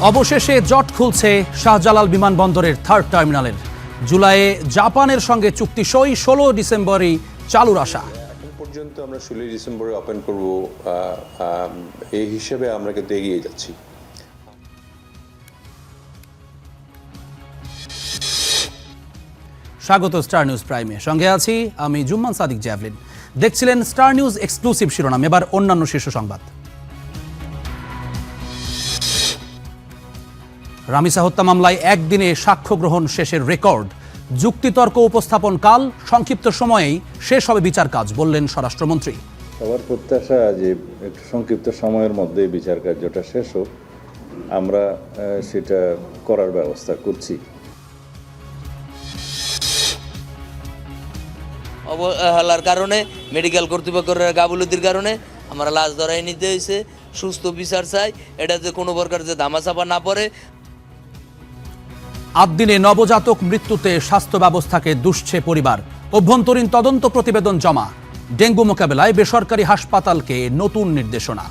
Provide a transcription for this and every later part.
অবশেষে জট খুলছে শাহজালাল বিমানবন্দরের থার্ড টার্মিনালের। জুলাইয়ে জাপানের সঙ্গে চুক্তি সই, 16 ডিসেম্বরই চালুর আশা। এখন পর্যন্ত আমরা 16 ডিসেম্বরে ওপেন করব এই হিসেবে আমরা কিন্তু এগিয়ে যাচ্ছি। স্বাগত স্টার নিউজ প্রাইমে, সঙ্গে আছি আমি জুম্মান সাদিক জ্যাভলিন। দেখছিলেন স্টার নিউজ এক্সক্লুসিভ শিরোনাম, এবার অন্যান্য শীর্ষ সংবাদ। রামিসা হত্যা মামলায় একদিনে সাক্ষ্য গ্রহণ শেষের রেকর্ড। যুক্তিতর্ক উপস্থাপন কাল সংক্ষিপ্ত সময়েই শেষ হবে বিচার কাজ, বললেন স্বরাষ্ট্রমন্ত্রী। সবার প্রত্যাশা যে একটু সংক্ষিপ্ত সময়ের মধ্যে বিচার কার্যটা শেষ হোক, আমরা সেটা করার ব্যবস্থা করছি। অবহেলার কারণে, মেডিকেল কর্তৃপক্ষের গাফিলতির কারণে আমরা লাশ ধরাই নিতে হয়েছে। সুস্থ বিচার চাই, এটা যে কোনো প্রকার যে ধামাচাপা না পড়ে। আবদিনে নবজাতক মৃত্যুতে স্বাস্থ্য ব্যবস্থাকে দুষছে পরিবার। অভ্যন্তরীণ তদন্ত প্রতিবেদন জমা। ডেঙ্গু মোকাবেলায় বেসরকারি হাসপাতালকে নতুন নির্দেশনা।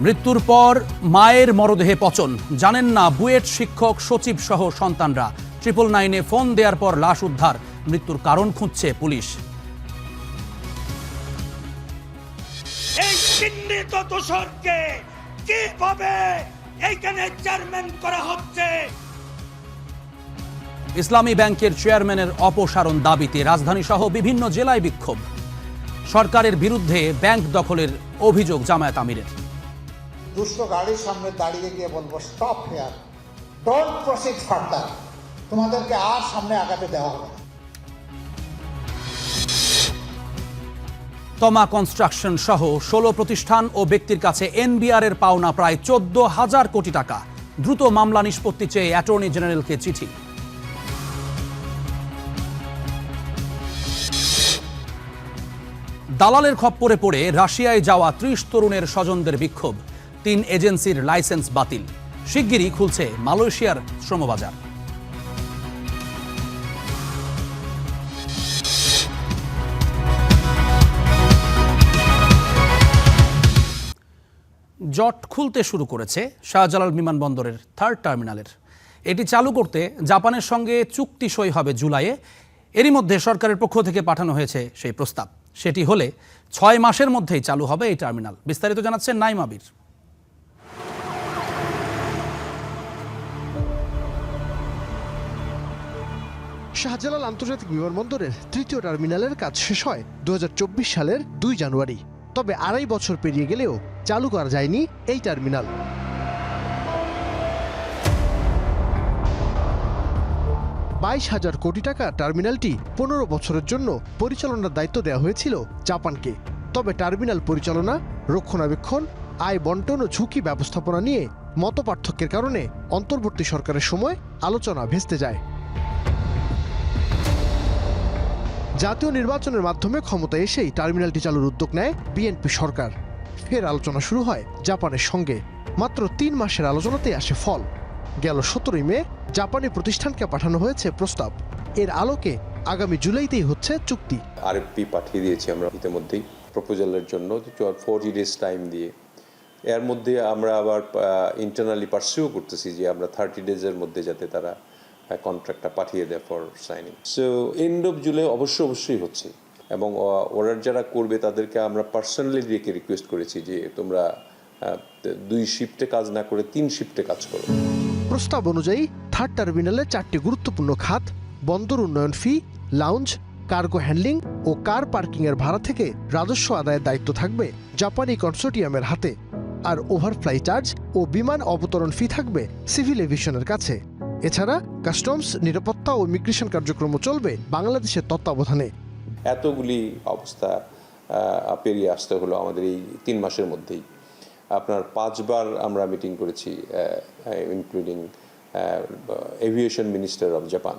মৃত্যুর পর মায়ের মরদেহে পচন, জানেন না বুয়েট শিক্ষক, সচিব সহ সন্তানরা। 999-এ ফোন দেওয়ার পর লাশ উদ্ধার, মৃত্যুর কারণ খুঁজছে পুলিশ। এই চিহ্নিত দোষরকে কিভাবে এইখানে চেয়ারম্যান করা হচ্ছে? ইসলামী ব্যাংকের চেয়ারম্যানের অপসারণ দাবিতে রাজধানী সহ বিভিন্ন জেলায় বিক্ষোভ। সরকারের বিরুদ্ধে ব্যাংক দখলের অভিযোগ জামায়াত আমিরের। দুষ্ট গাড়ির সামনে দাঁড়িয়ে গিয়ে বলবো, stop here, don't proceed further, তোমাদেরকে আর সামনে আগাতে দেওয়া হবে না। তমা কনস্ট্রাকশন সহ 16 প্রতিষ্ঠান ও ব্যক্তির কাছে এনবিআর এর পাওনা প্রায় 14,000 কোটি টাকা। দ্রুত মামলা নিষ্পত্তি চেয়ে অ্যাটর্নি জেনারেলকে চিঠি। দালালের খপ্পরে পড়ে রাশিয়ায় যাওয়া 30 তরুণের স্বজনদের বিক্ষোভ। 3 এজেন্সির লাইসেন্স বাতিল। শিগগিরই খুলছে মালয়েশিয়ার শ্রমবাজার। জট খুলতে শুরু করেছে শাহজালাল বিমানবন্দরের থার্ড টার্মিনালের। এটি চালু করতে জাপানের সঙ্গে চুক্তি সই হবে জুলাইয়ে। এরই মধ্যে সরকারের পক্ষ থেকে পাঠানো হয়েছে সেই প্রস্তাব। সেটি হলে 6 মাসের মধ্যেই চালু হবে এই টার্মিনাল। বিস্তারিত জানাচ্ছেন নাইম আবির। শাহজালাল আন্তর্জাতিক বিমানবন্দরের 3য় টার্মিনালের কাজ শেষ হয় 2024 সালের 2 জানুয়ারি। তবে 2.5 বছর পেরিয়ে গেলেও চালু করা যায়নি এই টার্মিনাল। 22,000 কোটি টাকা টার্মিনালটি 15 বছরের জন্য পরিচালনার দায়িত্ব দেওয়া হয়েছিল জাপানকে। তবে টার্মিনাল পরিচালনা, রক্ষণাবেক্ষণ, আয় বন্টন ও ঝুঁকি ব্যবস্থাপনা নিয়ে মতপার্থক্যের কারণে অন্তর্বর্তী সরকারের সময় আলোচনা ভেস্তে যায়। জাতীয় নির্বাচনের মাধ্যমে ক্ষমতায় এসেই টার্মিনালটি চালুর উদ্যোগ নেয় বিএনপি সরকার। ফের আলোচনা শুরু হয় জাপানের সঙ্গে। মাত্র 3 মাসের আলোচনাতেই আসে ফল। গেল 17 মে জাপানি প্রতিষ্ঠানকে পাঠানো হয়েছে প্রস্তাব। এর আলোকে আগামী জুলাইতেই হচ্ছে চুক্তি। আরএফপি পাঠিয়ে দিয়েছি আমরা ইতিমধ্যেই প্রপোজালের জন্য 40 ডেজ টাইম দিয়ে। এর মধ্যে আমরা আবার ইন্টারনালি পারসিউ করতেছি যে আমরা 30 ডেজের মধ্যে যাতে তারা কন্ট্রাক্টটা পাঠিয়ে দেয় for signing. So end of July অবশ্যই হচ্ছে, এবং অর্ডার যারা করবে তাদেরকে আমরা পার্সোনালি ডেকে রিকোয়েস্ট করেছি যে তোমরা 2 শিফটে কাজ না করে 3 শিফটে কাজ করো। প্রস্তাব অনুযায়ী থার্ড টার্মিনালে 4টি গুরুত্বপূর্ণ খাত, বন্দর উন্নয়ন ফি, লাউঞ্জ, কার্গো হ্যান্ডলিং ও কার পার্কিংয়ের ভাড়া থেকে রাজস্ব আদায়ের দায়িত্ব থাকবে জাপানি কনসোর্টিয়ামের হাতে। আর ওভারফ্লাই চার্জ ও বিমান অবতরণ ফি থাকবে সিভিল এভিয়েশনের কাছে। এছাড়া কাস্টমস, নিরাপত্তা ও ইমিগ্রেশন কার্যক্রমও চলবে বাংলাদেশের তত্ত্বাবধানে। এতগুলি অবস্থা পেরিয়ে আসতে হলো আমাদের এই 3 মাসের মধ্যেই। আপনার 5 বার আমরা মিটিং করেছি, including aviation minister of Japan.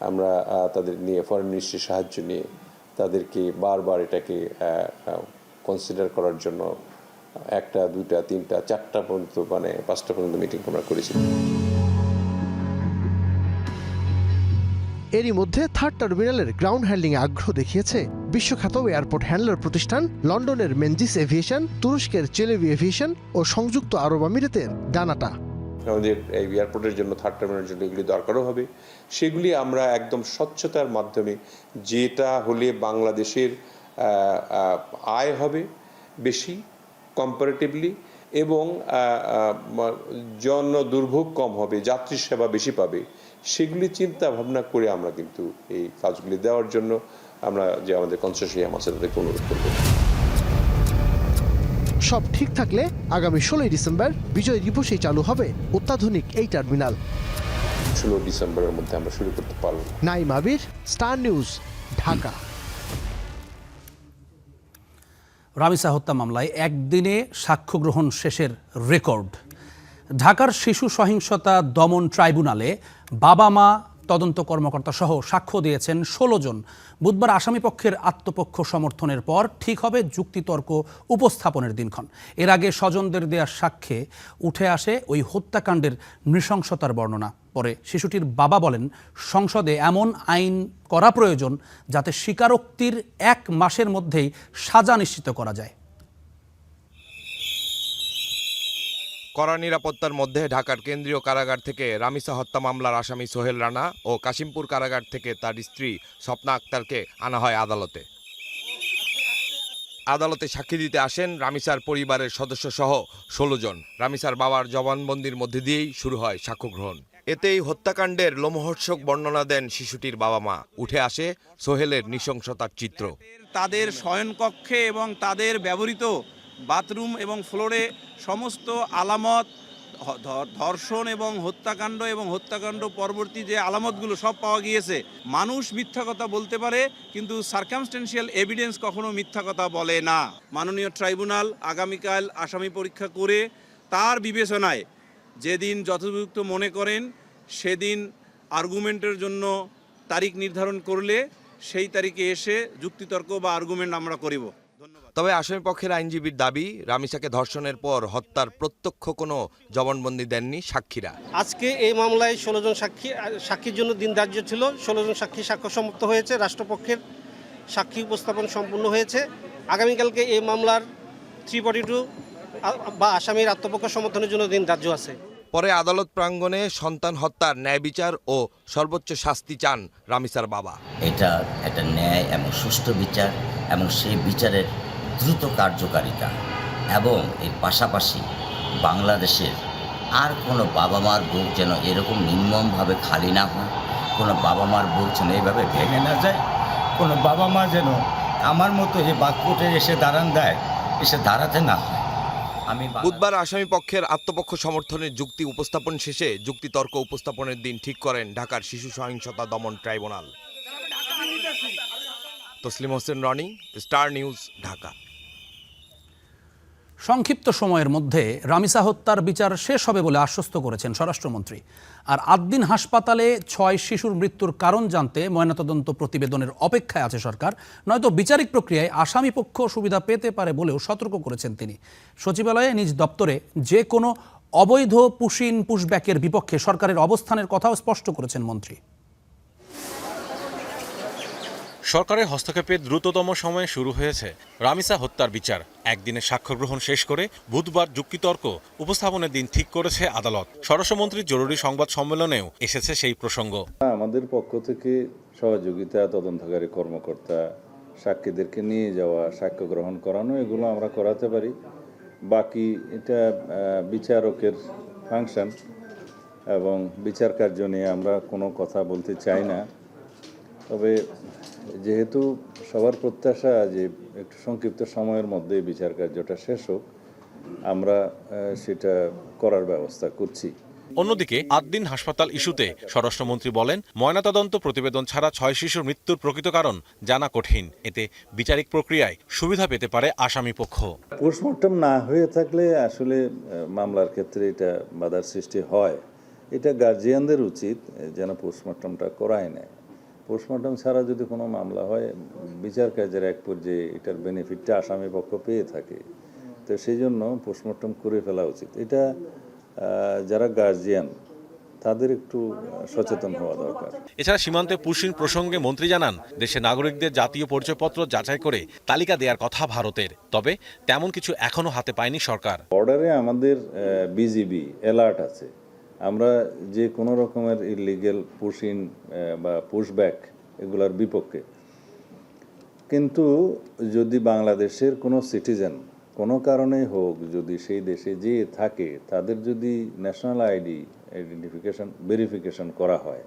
আমরা তাদের নিয়ে ফরেন মিনিস্ট্রির সাহায্য নিয়ে তাদেরকে বারবার এটাকে কনসিডার করার জন্য 1টা, 2টা, 3টা, 4টা পর্যন্ত, 5টা পর্যন্ত মিটিং আমরা করেছি। এরই মধ্যে থার্ড টার্মিনালের গ্রাউন্ড হ্যান্ডলিংয়ে আগ্রহ দেখিয়েছে বিশ্বখ্যাত এয়ারপোর্ট হ্যান্ডলার প্রতিষ্ঠান লন্ডনের মেনজিস এভিয়েশন, তুরস্কের চেলেভি এভিয়েশন ও সংযুক্ত আরব আমিরাতের ডানাটা। আমাদের এই এয়ারপোর্টের জন্য থার্ড টার্মিনালের জন্য এগুলি দরকারও হবে, সেগুলি আমরা একদম স্বচ্ছতার মাধ্যমে, যেটা হলে বাংলাদেশের আয় হবে বেশি কম্পারেটিভলি এবং জন দুর্ভোগ কম হবে, যাত্রী সেবা বেশি পাবে, সেগুলি চিন্তা ভাবনা করে আমরা কিন্তু এই কাজগুলি দেওয়ার জন্য আমরা যে আমাদের কনসোর্টিয়াম আছে তাদেরকে অনুরোধ করব। সব ঠিক থাকলে আগামী 16 ডিসেম্বর বিজয় দিবসেই চালু হবে অত্যাধুনিক এই টার্মিনাল। 16 ডিসেম্বরের মধ্যে আমরা শুরু করতে পারব। নাইম আবির, স্টার নিউজ, ঢাকা। রামিসা হত্যা মামলায় একদিনে সাক্ষ্য গ্রহণ শেষের রেকর্ড। ঢাকার শিশু সহিংসতা দমন ট্রাইব্যুনালে বাবা মা, তদন্ত কর্মকর্তা সহ সাক্ষ্য দিয়েছেন 16 জন। বুধবার আসামিপক্ষের আত্মপক্ষ সমর্থনের পর ঠিক হবে যুক্তিতর্ক উপস্থাপনের দিনক্ষণ। এর আগে স্বজনদের দেয়া সাক্ষ্যে উঠে আসে ওই হত্যাকাণ্ডের নৃশংসতার বর্ণনা। পরে শিশুটির বাবা বলেন, সংসদে এমন আইন করা প্রয়োজন যাতে স্বীকারোক্তির 1 মাসের মধ্যেই সাজা নিশ্চিত করা যায়। কড়া নিরাপত্তার মধ্যে ঢাকার কেন্দ্রীয় কারাগার থেকে রামিসা হত্যা মামলার আসামি সোহেল রানা ও কাশিমপুর কারাগার থেকে তার স্ত্রী স্বপ্না আক্তারকে আনা হয় আদালতে। আদালতে সাক্ষী দিতে আসেন রামিসার পরিবারের সদস্য সহ 16 জন। রামিসার বাবার জবানবন্দির মধ্যে দিয়েই শুরু হয় সাক্ষ্য গ্রহণ। এতেই হত্যাকাণ্ডের লোমহর্ষক বর্ণনা দেন শিশুটির বাবা মা। উঠে আসে সোহেলের নৃশংসতার চিত্র। তাদের শয়নকক্ষে এবং তাদের ব্যবহৃত বাথরুম এবং ফ্লোরে সমস্ত আলামত, ধর্ষণ এবং হত্যাকাণ্ড পরবর্তী যে আলামতগুলো সব পাওয়া গিয়েছে। মানুষ মিথ্যা কথা বলতে পারে, কিন্তু সার্কামস্টেন্সিয়াল এভিডেন্স কখনো মিথ্যা কথা বলে না। মাননীয় ট্রাইব্যুনাল আগামীকাল আসামি পরীক্ষা করে তার বিবেচনায় যেদিন যথোপযুক্ত মনে করেন সেদিন আর্গুমেন্টের জন্য তারিখ নির্ধারণ করলে সেই তারিখে এসে যুক্তিতর্ক বা আর্গুমেন্ট আমরা করিব। তবে আসামিপক্ষের আইনজীবীর দাবি, রামিসাকে ধর্ষণের পর হত্যার প্রত্যক্ষ কোনো জবানবন্দি দেননি সাক্ষীরা। আজকে এই মামলায় 16 জন সাক্ষীর জন্য দিন ধার্য ছিল। 16 জন সাক্ষী সাক্ষ্য সমাপ্ত হয়েছে, রাষ্ট্রপক্ষের সাক্ষী উপস্থাপন সম্পূর্ণ হয়েছে। আগামীকালকে এই মামলার 342 বা আসামির আত্মপক্ষ সমর্থনের জন্য দিন ধার্য আছে। পরে আদালত প্রাঙ্গণে সন্তান হত্যার ন্যায় বিচার ও সর্বোচ্চ শাস্তি চান রামিসার বাবা। এটা একটা ন্যায় এবং সুষ্ঠু বিচার এবং সেই বিচারের দ্রুত কার্যকারিতা, এবং এর পাশাপাশি বাংলাদেশের আর কোনো বাবা মার বুক যেন এরকম নির্মমভাবে খালি না হয়, কোনো বাবা মার বুক যেন এইভাবে ভেঙে না যায়, কোনো বাবা মা যেন আমার মতো এই বাক্যটে এসে দাঁড়াতে না হয়। বুধবার আসামিপক্ষের আত্মপক্ষ সমর্থনের যুক্তি উপস্থাপন শেষে যুক্তিতর্ক উপস্থাপনের দিন ঠিক করেন ঢাকার শিশু সহিংসতা দমন tribunal. Taslim Hossain Roni, star news, Dhaka. সংক্ষিপ্ত সময়ের মধ্যে রামিসা হত্যার বিচার শেষ হবে বলে আশ্বস্ত করেছেন স্বরাষ্ট্রমন্ত্রী। আর আদ্দিন হাসপাতালে 6 শিশুর মৃত্যুর কারণ জানতে ময়নাতদন্ত প্রতিবেদনের অপেক্ষায় আছে সরকার, নয়তো বিচারিক প্রক্রিয়ায় আসামিপক্ষ সুবিধা পেতে পারে বলেও সতর্ক করেছেন তিনি। সচিবালয়ে নিজ দপ্তরে যে কোনো অবৈধ পুশব্যাকের বিপক্ষে সরকারের অবস্থানের কথাও স্পষ্ট করেছেন মন্ত্রী। সরকারের হস্তক্ষেপে দ্রুততম সময়ে শুরু হয়েছে রামিসা হত্যার বিচার। একদিনে সাক্ষ্য গ্রহণ শেষ করে বুধবার যুক্তিতর্ক উপস্থাপনের দিন ঠিক করেছে আদালত। স্বরাষ্ট্রমন্ত্রীর জরুরি সংবাদ সম্মেলনেও এসেছে সেই প্রসঙ্গ। আমাদের পক্ষ থেকে সহযোগিতা, তদন্তকারী কর্মকর্তা, সাক্ষীদেরকে নিয়ে যাওয়া, সাক্ষ্য গ্রহণ করানো, এগুলো আমরা করাতে পারি। বাকি এটা বিচারকের ফাংশন এবং বিচার কার্য নিয়ে আমরা কোনো কথা বলতে চাই না। তবে যেহেতু সবার প্রত্যাশা যে একটু সংক্ষিপ্ত সময়ের মধ্যে বিচার কার্যটা শেষ হোক, আমরা সেটা করার ব্যবস্থা করছি। অন্যদিকে আদ্দিন হাসপাতাল ইস্যুতে স্বরাষ্ট্রমন্ত্রী বলেন, ময়নাতদন্ত প্রতিবেদন ছাড়া 6 শিশুর মৃত্যুর প্রকৃত কারণ জানা কঠিন। এতে বিচারিক প্রক্রিয়ায় সুবিধা পেতে পারে আসামিপক্ষ। পোস্টমর্টম না হয়ে থাকলে আসলে মামলার ক্ষেত্রে এটা বাধার সৃষ্টি হয়। এটা গার্জিয়ানদের উচিত যেন পোস্টমর্টমটা করায় নেয়। পোস্টমর্টম ছাড়া যদি কোনো মামলা হয়, বিচার কার্যের এক পর্যায়ে এটার বেনিফিটটা আসামিপক্ষ পেয়ে থাকে, তো সেই জন্য পোস্টমর্টম করে ফেলা উচিত। এটা যারা গার্জিয়ান তাদের একটু সচেতন হওয়া দরকার। এছাড়া সীমান্তে পুশিং প্রসঙ্গে মন্ত্রী জানান, দেশে নাগরিকদের জাতীয় পরিচয়পত্র যাচাই করে তালিকা দেওয়ার কথা ভারতের, তবে তেমন কিছু এখনো হাতে পায়নি সরকার। বর্ডারে আমাদের বিজিবি অ্যালার্ট আছে, আমরা যে কোনো রকমের ইলিগেল পুশিং বা পুশব্যাক এগুলোর বিপক্ষে। কিন্তু যদি বাংলাদেশের কোনো সিটিজেন কোনো কারণেই হোক যদি সেই দেশে যে থাকে, তাদের যদি ন্যাশনাল আইডেন্টিফিকেশন ভেরিফিকেশন করা হয়,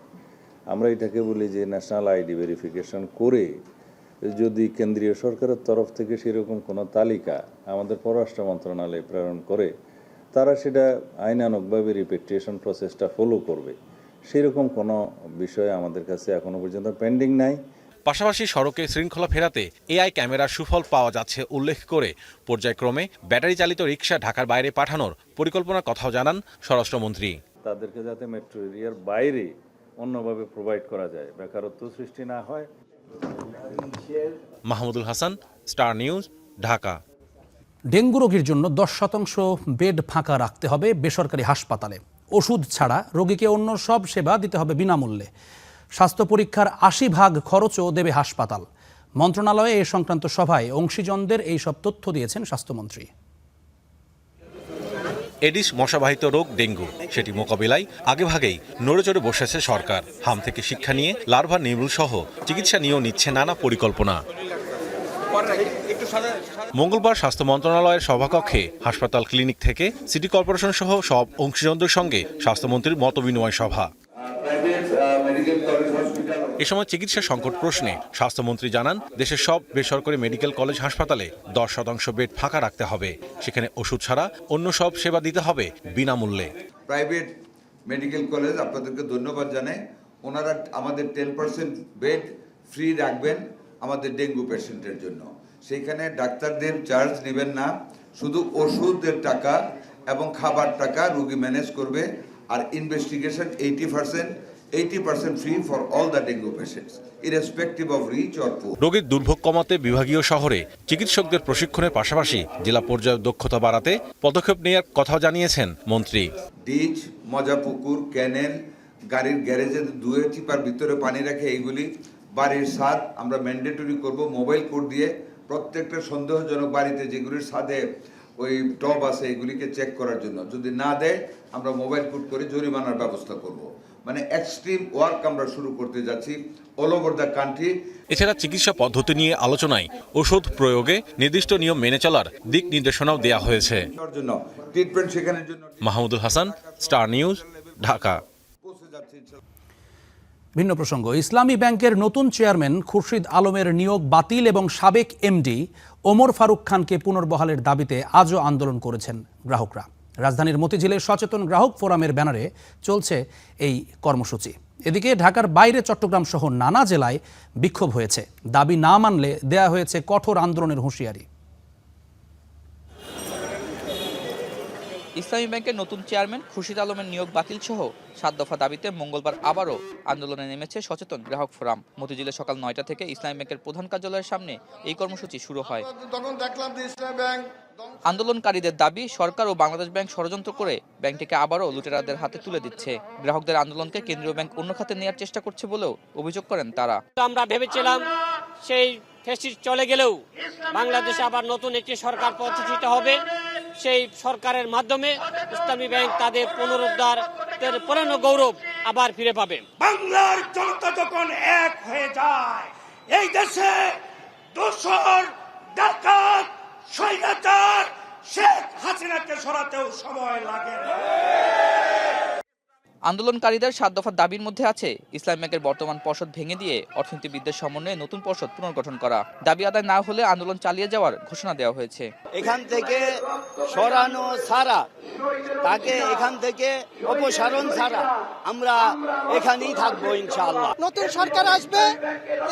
আমরা এটাকে বলি যে ন্যাশনাল আইডি ভেরিফিকেশন করে যদি কেন্দ্রীয় সরকারের তরফ থেকে সেরকম কোনো তালিকা আমাদের পররাষ্ট্র মন্ত্রণালয়ে প্রেরণ করে, তারা সেটা আইনানুগভাবে রিপেট্রিয়েশন প্রসেসটা ফলো করবে, সেরকম কোনো বিষয় আমাদের কাছে এখনো পর্যন্ত পেন্ডিং নাই। পাশাপাশি সড়কে শৃঙ্খলা ফেরাতে এআই ক্যামেরার সুফল পাওয়া যাচ্ছে উল্লেখ করে পর্যায়ক্রমে ব্যাটারি চালিত রিকশা ঢাকার বাইরে পাঠানোর পরিকল্পনার কথাও জানান স্বরাষ্ট্রমন্ত্রী। তাদেরকে যাতে মেট্রো এরিয়ার বাইরে অন্যভাবে প্রোভাইড করা যায়, বেকারত্ব সৃষ্টি না হয়। Mahmudul Hasan, star news, Dhaka. Dengue রোগীর জন্য 10% বেড ফাঁকা রাখতে হবে বেসরকারি হাসপাতালে। ওষুধ ছাড়া রোগীকে অন্য সব সেবা দিতে হবে বিনামূল্যে। স্বাস্থ্য পরীক্ষার 80% খরচও দেবে হাসপাতাল। মন্ত্রণালয়ে এ সংক্রান্ত সভায় অংশীজনদের এই সব তথ্য দিয়েছেন স্বাস্থ্যমন্ত্রী। এডিস মশাবাহিত রোগ ডেঙ্গু, সেটি মোকাবিলায় আগেভাগেই নড়েচড়ে বসেছে সরকার। হাম থেকে শিক্ষা নিয়ে লার্ভা নির্মূল সহ চিকিৎসা নিয়েও নিচ্ছে নানা পরিকল্পনা। মঙ্গলবার স্বাস্থ্য মন্ত্রণালয়ের সভাকক্ষে হাসপাতাল, ক্লিনিক থেকে সিটি কর্পোরেশন সহ সব অংশীজনদের সঙ্গে স্বাস্থ্যমন্ত্রীর মতবিনিময় সভা। এ সময় চিকিৎসা সংকট প্রশ্নে স্বাস্থ্যমন্ত্রী জানান, দেশের সব বেসরকারি মেডিকেল কলেজ হাসপাতালে 10% বেড ফাঁকা রাখতে হবে। সেখানে ওষুধ ছাড়া অন্য সব সেবা দিতে হবে বিনামূল্যে। প্রাইভেট মেডিকেল কলেজ আপনাদেরকে ধন্যবাদ জানাই, ওনারা আমাদের 10% বেড ফ্রি রাখবেন আমাদের ডেঙ্গু পেশেন্টের জন্য। সেইখানে ডাক্তারদের চার্জ নেবেন না, শুধু ওষুধের টাকা এবং খাবার টাকা রোগী ম্যানেজ করবে। আর investigation 80% free for all the dengue patients irrespective of rich or poor. রোগীর দুর্ভোগ কমাতে বিভাগীয় শহরে চিকিৎসকদের প্রশিক্ষণের পাশাপাশি জেলা পর্যায়ে দক্ষতা বাড়াতে পদক্ষেপ নেওয়ার কথাও জানিয়েছেন মন্ত্রী। ডিচ, মজা পুকুর, ক্যানেল, গাড়ির গ্যারেজে ধুয়ে চিপার ভিতরে পানি রাখে, এইগুলি বাড়ির ছাদ আমরা ম্যান্ডেটরি করব মোবাইল কোড দিয়ে। প্রত্যেকটা সন্দেহজনক বাড়িতে যেগুলির ছাদে ওই টব আছে এগুলিকে চেক করার জন্য, যদি না দেয় আমরা মোবাইল কোড করে জরিমানার ব্যবস্থা করব। মানে এক্সট্রিম ওয়ার্ক আমরা শুরু করতে যাচ্ছি অল ওভার দ্য কান্ট্রি। এছাড়া চিকিৎসা পদ্ধতি নিয়ে আলোচনায় ওষুধ প্রয়োগে নির্দিষ্ট নিয়ম মেনে চলার দিক নির্দেশনাও দেওয়া হয়েছে। ট্রিটমেন্ট শেখানোর জন্য। Mahmudul Hasan, star news, Dhaka. ভিন্ন প্রসঙ্গ, ইসলামী ব্যাংকের নতুন চেয়ারম্যান খুরশিদ আলমের নিয়োগ বাতিল এবং সাবেক এমডি ওমর ফারুক খানকে পুনর্বহালের দাবিতে আজও আন্দোলন করেছেন গ্রাহকরা। রাজধানীর মতিঝিলে সচেতন গ্রাহক ফোরামের ব্যানারে চলছে এই কর্মসূচি। এদিকে ঢাকার বাইরে চট্টগ্রাম সহ নানা জেলায় বিক্ষোভ হয়েছে। দাবি না মানলে দেয়া হয়েছে কঠোর আন্দোলনের হুঁশিয়ারি। ইসলামী ব্যাংকের নতুন চেয়ারম্যান খুরশিদ আলমের নিয়োগ বাতিল সহ 7 দফা দাবিতে মঙ্গলবার আবারও আন্দোলনে নেমেছে সচেতন গ্রাহক ফোরাম। মতিঝিলে সকাল 9টা থেকে ইসলামী ব্যাংকের প্রধান কার্যালয়ের সামনে এই কর্মসূচি শুরু হয়। আন্দোলনকারীদের দাবি, সরকার ও বাংলাদেশ ব্যাংক ষড়যন্ত্র করে ব্যাংকটিকে আবারও লুটেরাদের হাতে তুলে দিচ্ছে। গ্রাহকদের আন্দোলনকে কেন্দ্রীয় ব্যাংক অন্য খাতে নেওয়ার চেষ্টা করছে বলেও অভিযোগ করেন তারা। আমরা ভেবেছিলাম সেই ফ্যাসিস্ট চলে গেলেও বাংলাদেশে আবার নতুন একটি সরকার প্রতিষ্ঠিত হবে, সেই সরকারের মাধ্যমে ইসলামী ব্যাংক তাদের পুনরুদ্ধার পুরানো গৌরব আবার ফিরে পাবে। বাংলার জনতা যখন এক হয়ে যায়, এই দেশে দোসর, ডাকাত, স্বৈরাচার শেখ হাসিনাকে সরাতেও সময় লাগে না। আন্দোলনকারীদের 7 দফার দাবির মধ্যে আছে ইসলামী ব্যাংকের বর্তমান পর্ষদ ভেঙে দিয়ে অর্থনীতিবিদদের সমন্বয়ে নতুন পর্ষদ পুনর্গঠন করা। দাবি আদায় না হলে আন্দোলন চালিয়ে যাওয়ার ঘোষণা দেওয়া হয়েছে। এখান থেকে সরানো ছাড়া, তাকে এখান থেকে অপসারণ ছাড়া আমরা এখানেই থাকবো ইনশাআল্লাহ। নতুন সরকার আসবে,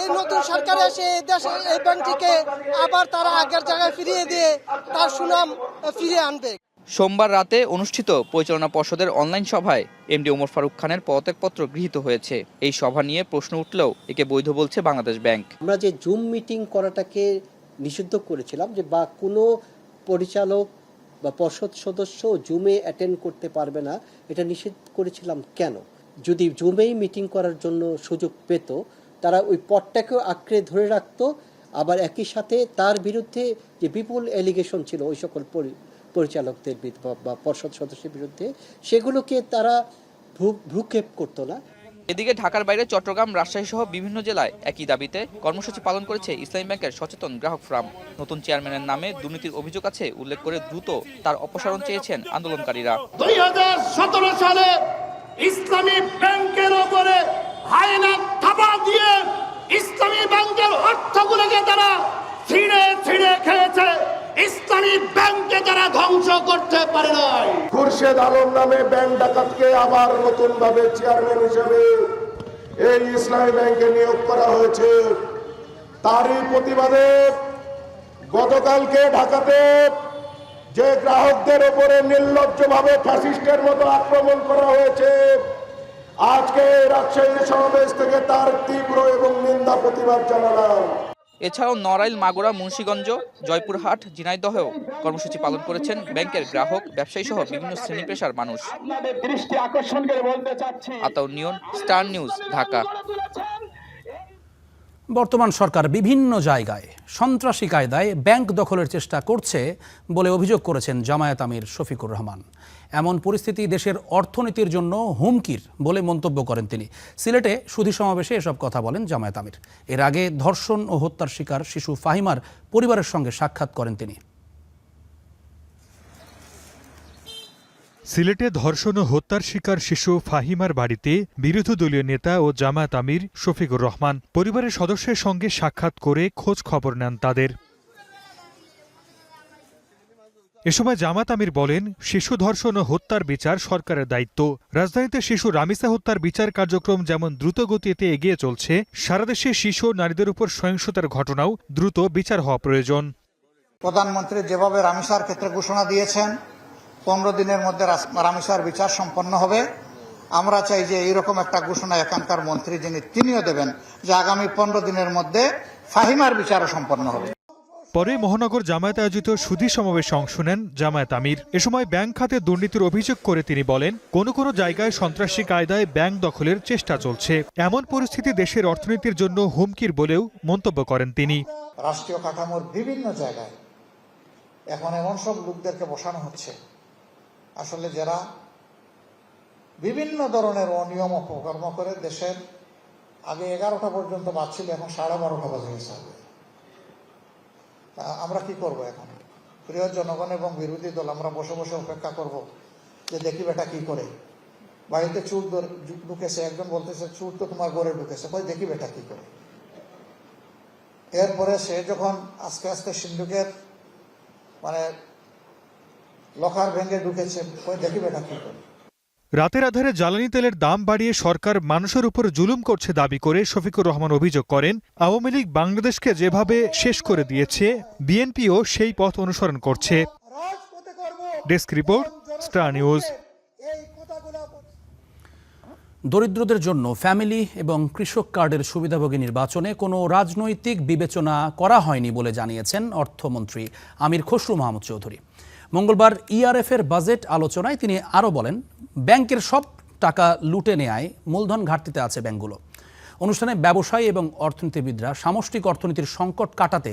এই নতুন সরকার এসে দেশে এই ব্যাংকটিকে আবার তারা আগের জায়গায় ফিরিয়ে দিয়ে তার সুনাম ফিরিয়ে আনবে। সোমবার রাতে অনুষ্ঠিত পরিচালনা পর্ষদের অনলাইন সভায় এমডি ওমর ফারুক খানের পদত্যাগপত্র গৃহীত হয়েছে। এই সভা নিয়ে প্রশ্ন উঠলেও একে বৈধ বলছে বাংলাদেশ ব্যাংক। আমরা যে জুম মিটিং করাটাকে নিষিদ্ধ করেছিলাম, যে বা কোনো পরিচালক বা পর্ষদ সদস্য জুমে অ্যাটেন্ড করতে পারবে না, এটা নিষেধ করেছিলাম কেন? যদি জুমেই মিটিং করার জন্য সুযোগ পেত, তারা ওই পদটাকেও আঁকড়ে ধরে রাখতো। আবার একই সাথে তার বিরুদ্ধে যে বিপুল অ্যালিগেশন ছিল ওই সকল পরিচালকদের বা পর্ষদ সদস্যের বিরুদ্ধে, সেগুলোকে তারা ভ্রুক্ষেপ করতো না। এদিকে ঢাকার বাইরে চট্টগ্রাম, রাজশাহী সহ বিভিন্ন জেলায় একই দাবিতে কর্মসূচি পালন করেছে ইসলামী ব্যাংকের সচেতন গ্রাহক ফোরাম। নতুন চেয়ারম্যানের নামে দুর্নীতির অভিযোগ আছে উল্লেখ করে দ্রুত তার অপসারণ চেয়েছেন আন্দোলনকারীরা। 2017 সালে ইসলামী ব্যাংকের উপরে হায়না থাবা দিয়ে ইসলামী ব্যাংকের অর্থগুলোকে তারা ছিঁড়ে ছিঁড়ে খেয়েছে। ইসলামী ব্যাংকে তারা ধ্বংস করতে পারে নাই। খুরশেদ আলম নামে ব্যাংক ডাকাতকে আবার নতুন ভাবে চেয়ারম্যান হিসেবে এই ইসলামী ব্যাংকে নিয়োগ করা হয়েছে। তারই প্রতিবাদে গতকালকে ঢাকাতে যে গ্রাহকদের উপরে নির্লজ্জভাবে ফ্যাসিস্টের মতো আক্রমণ করা হয়েছে, আজকে রাজশাহীর সমাবেশ থেকে তার তীব্র এবং নিন্দা প্রতিবাদ জানালাম। এছাড়াও নড়াইল, মাগুরা, মুন্সিগঞ্জ, জয়পুরহাট, ঝিনাইদহেও কর্মসূচি পালন করেছেন ব্যাংকের গ্রাহক, ব্যবসায়ী সহ বিভিন্ন শ্রেণী পেশার মানুষ। আতাউর নিয়ন, স্টার নিউজ, ঢাকা। বর্তমান সরকার বিভিন্ন জায়গায় সন্ত্রাসী কায়দায় ব্যাংক দখলের চেষ্টা করছে বলে অভিযোগ করেছেন জামায়াত আমির শফিকুর রহমান। এমন পরিস্থিতি দেশের অর্থনীতির জন্য হুমকির বলে মন্তব্য করেন তিনি। সিলেটে সুধী সমাবেশে এসব কথা বলেন জামায়াত আমির। এর আগে ধর্ষণ ও হত্যার শিকার শিশু ফাহিমার পরিবারের সঙ্গে সাক্ষাৎ করেন তিনি। সিলেটে ধর্ষণ ও হত্যার শিকার শিশু ফাহিমার বাড়িতে বিরোধী দলীয় নেতা ও জামায়াত আমির শফিকুর রহমান পরিবারের সদস্যের সঙ্গে সাক্ষাৎ করে খোঁজ খবর নেন তাদের। এ সময় জামায়াত আমির বলেন, শিশু ধর্ষণ ও হত্যার বিচার সরকারের দায়িত্ব। রাজধানীতে শিশু রামিসা হত্যার বিচার কার্যক্রম যেমন দ্রুত গতিতে এগিয়ে চলছে, সারা দেশে শিশু ও নারীদের উপর সহিংসতার ঘটনাও দ্রুত বিচার হওয়া প্রয়োজন। প্রধানমন্ত্রী যেভাবে রামিসার ক্ষেত্রে ঘোষণা দিয়েছেন 15 দিনের মধ্যে রামিসার বিচার সম্পন্ন হবে, আমরা চাই যে এইরকম একটা ঘোষণা এখানকার মন্ত্রী তিনিও দেবেন যে আগামী 15 দিনের মধ্যে ফাহিমার বিচারও সম্পন্ন হবে। পরে মহানগর জামায়াত আয়োজিত সুধী সমাবেশে অংশ নেন জামায়াত আমির। এ সময় ব্যাংক খাতে দুর্নীতির অভিযোগ করে তিনি বলেন, কোনো কোনো জায়গায় সন্ত্রাসী কায়দায় ব্যাংক দখলের চেষ্টা চলছে। এমন পরিস্থিতি দেশের অর্থনীতির জন্য হুমকির বলেও মন্তব্য করেন তিনি। রাষ্ট্রীয় কাঠামোর বিভিন্ন জায়গায় এখন এমন সব লোকদেরকে বসানো হচ্ছে আসলে যারা বিভিন্ন ধরনের অনিয়ম অপকর্ম করে দেশের আগে 11টা পর্যন্ত বাজছিল, এখন 12:30 বাজে গেছে। আমরা কি করব এখন? প্রিয় জনগণ এবং বিরোধী দল আমরা বসে বসে অপেক্ষা করব যে দেখি বেটা কি করে। বাড়িতে চুর ঢুকেছে, একজন বলতেছে চুর তো তোমার ঘরে ঢুকেছে, কই দেখি বেটা কি করে। এরপরে সে যখন আস্তে আস্তে সিন্ধুকের লকার ভেঙে ঢুকেছে, কই দেখি বেটা কি করে। রাতের আধারে জ্বালানি তেলের দাম বাড়িয়ে সরকার মানুষের উপর জুলুম করছে দাবি করে শফিকুর রহমান অভিযোগ করেন, আওয়ামী লীগ বাংলাদেশকে যেভাবে শেষ করে দিয়েছে, বিএনপিও সেই পথ অনুসরণ করছে। Desk report, star news. দরিদ্রদের জন্য ফ্যামিলি এবং কৃষক কার্ডের সুবিধাভোগী নির্বাচনে কোনো রাজনৈতিক বিবেচনা করা হয়নি বলে জানিয়েছেন অর্থমন্ত্রী আমির খসরু মাহমুদ চৌধুরী। মঙ্গলবার ইআরএফের বাজেট আলোচনায় তিনি আরও বলেন, ব্যাংকের সব টাকা লুটে নেয়ায় মূলধন ঘাটতিতে আছে ব্যাংকগুলো। অনুষ্ঠানে ব্যবসায়ী এবং অর্থনীতিবিদরা সামষ্টিক অর্থনীতির সংকট কাটাতে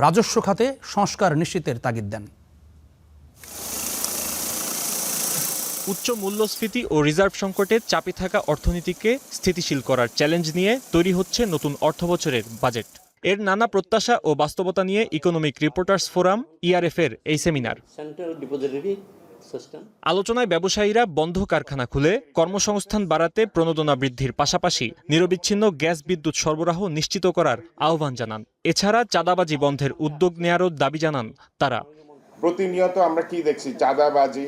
রাজস্ব খাতে সংস্কার নিশ্চিতের তাগিদ দেন। উচ্চ মূল্যস্ফীতি ও রিজার্ভ সংকটে চাপে থাকা অর্থনীতিকে স্থিতিশীল করার চ্যালেঞ্জ নিয়ে তৈরি হচ্ছে নতুন অর্থবছরের বাজেট। এর নানা প্রত্যাশা ও বাস্তবতা নিয়ে ইকোনমিক রিপোর্টার্স ফোরাম ইআরএফের এই সেমিনার। আলোচনায় ব্যবসায়ীরা বন্ধ কারখানা খুলে কর্মসংস্থান বাড়াতে প্রণোদনা বৃদ্ধির পাশাপাশি নিরবিচ্ছিন্ন গ্যাস বিদ্যুৎ সরবরাহ নিশ্চিত করার আহ্বান জানান। এছাড়া চাঁদাবাজি বন্ধের উদ্যোগ নেয়ারও দাবি জানান তারা। প্রতিনিয়ত আমরা কি দেখছি, চাঁদাবাজি।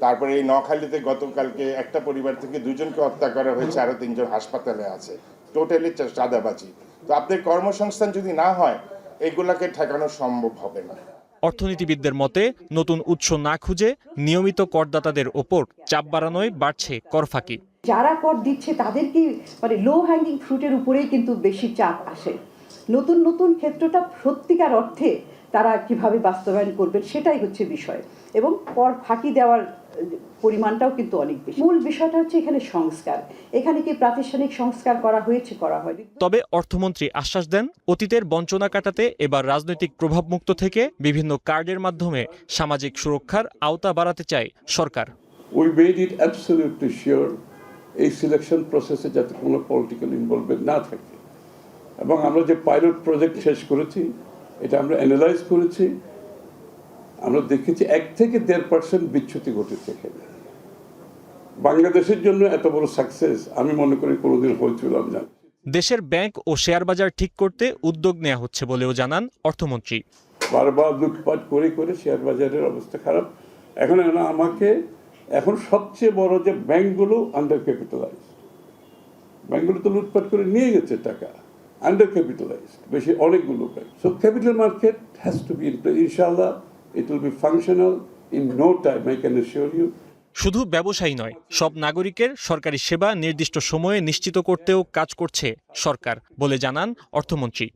তারপরে এই নোয়াখালীতে গতকালকে একটা পরিবার থেকে 2 জনকে হত্যা করা হয়েছে, আরো 3 জন হাসপাতালে আছে। টোটালি চাঁদাবাজি। তো আপনাদের কর্মসংস্থান যদি না হয়, এগুলাকে ঠেকানো সম্ভব হবে না। অর্থনীতিবিদদের মতে, নতুন উৎস না খুঁজে নিয়মিত করদাতাদের ওপর চাপ বাড়ানোয় বাড়ছে কর ফাঁকি। যারা কর দিচ্ছে তাদের কি লো হ্যাঙ্গিং ফ্রুটের উপরেই কিন্তু বেশি চাপ আসে। নতুন নতুন ক্ষেত্রটা সত্যিকার অর্থে তারা কিভাবে বাস্তবায়ন করবেন সেটাই হচ্ছে বিষয়। এবং কর ফাঁকি দেওয়ার পরিমাণটাও কিন্তু অনেক বেশি। মূল বিষয়টা হচ্ছে এখানে সংস্কার, এখানে কি প্রাতিষ্ঠানিক সংস্কার করা হয়েছে, করা হয়নি। তবে অর্থমন্ত্রী আশ্বাস দেন, অতীতের বঞ্চনা কাটাতে এবার রাজনৈতিক প্রভাবমুক্ত থেকে বিভিন্ন কার্ডের মাধ্যমে সামাজিক সুরক্ষার আওতা বাড়াতে চায় সরকার। We made it absolutely sure এই সিলেকশন প্রসেসে যাতে কোনো পলিটিক্যাল ইনভলভমেন্ট না থাকে, এবং আমরা যে পাইলট প্রজেক্ট শেষ করেছি এটা আমরা অ্যানালাইজ করেছি, আমরা দেখেছি 1 থেকে 1.5% বিচ্যুতি ঘটেছে এখানে। বাংলাদেশের জন্য এত বড় সাকসেস আমি মনে করি কোনোদিন হয়েছিল না। দেশের ব্যাংক ও শেয়ার বাজার ঠিক করতে উদ্যোগ নেওয়া হচ্ছে বলেও জানান অর্থমন্ত্রী। বারবার লুটপাট করে করে শেয়ার বাজারের অবস্থা খারাপ। এখন সবচেয়ে বড় যে ব্যাংকগুলো আন্ডার ক্যাপিটালাইজ, ব্যাংকগুলো তো লুটপাট করে নিয়ে গেছে টাকা, আন্ডার ক্যাপিটালাইজ বেশি অনেকগুলো bank. So capital market has to be in place. ইনশাআল্লাহ it will be functional in no time, I can assure you. শুধু ব্যবসায়ী নয়, সব নাগরিকের সরকারি সেবা নির্দিষ্ট সময়ে নিশ্চিত করতেও কাজ করছে সরকার বলে জানান অর্থমন্ত্রী।